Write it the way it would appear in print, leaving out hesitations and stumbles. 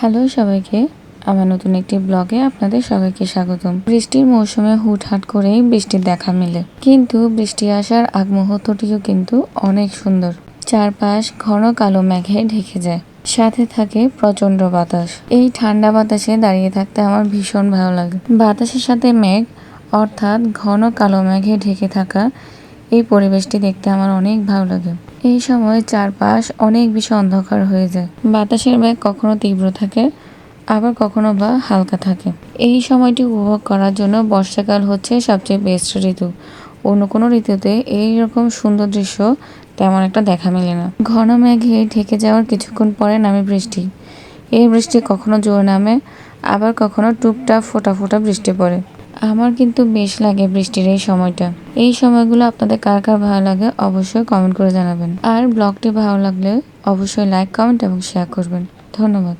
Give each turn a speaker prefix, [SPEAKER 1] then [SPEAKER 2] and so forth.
[SPEAKER 1] Hello সবাইকে, আমার নতুন একটি ব্লগে আপনাদের সবাইকে স্বাগতম। বৃষ্টির মৌসুমে হুটহাট করেই বৃষ্টির দেখা মেলে, কিন্তু বৃষ্টি আসার আগ মুহূর্তটিও কিন্তু অনেক সুন্দর। চারপাশ ঘন কালো মেঘে ঢেকে যায়, সাথে থাকে প্রচন্ড বাতাস। এই ঠান্ডা বাতাসে দাঁড়িয়ে থাকতে আমার ভীষণ ভালো লাগে। বাতাসের সাথে মেঘ অর্থাৎ ঘন কালো মেঘে ঢেকে থাকা এই পরিবেশটি দেখতে আমার অনেক ভালো লাগে। এই সময় চারপাশ অনেক বেশি অন্ধকার হয়ে যায়। বাতাসের বেগ কখনো তীব্র থাকে, আবার কখনো বা হালকা থাকে। এই সময়টি উপভোগ করার জন্য বর্ষাকাল হচ্ছে সবচেয়ে বেস্ট ঋতু। অন্য কোনো ঋতুতে এইরকম সুন্দর দৃশ্য তেমন একটা দেখা মেলে না। ঘন মেঘে ঢেকে যাওয়ার কিছুক্ষণ পরে নামে বৃষ্টি। এই বৃষ্টি কখনো জোরে নামে, আবার কখনো টুপটাপ ফোঁটা ফোঁটা বৃষ্টি পড়ে। আমার কিন্তু বেশ লাগে বৃষ্টির এই সময়টা। এই সময়গুলো আপনাদের কার কার ভালো লাগে অবশ্যই কমেন্ট করে জানাবেন। আর ব্লগটি ভালো লাগলে অবশ্যই লাইক, কমেন্ট এবং শেয়ার করবেন। ধন্যবাদ।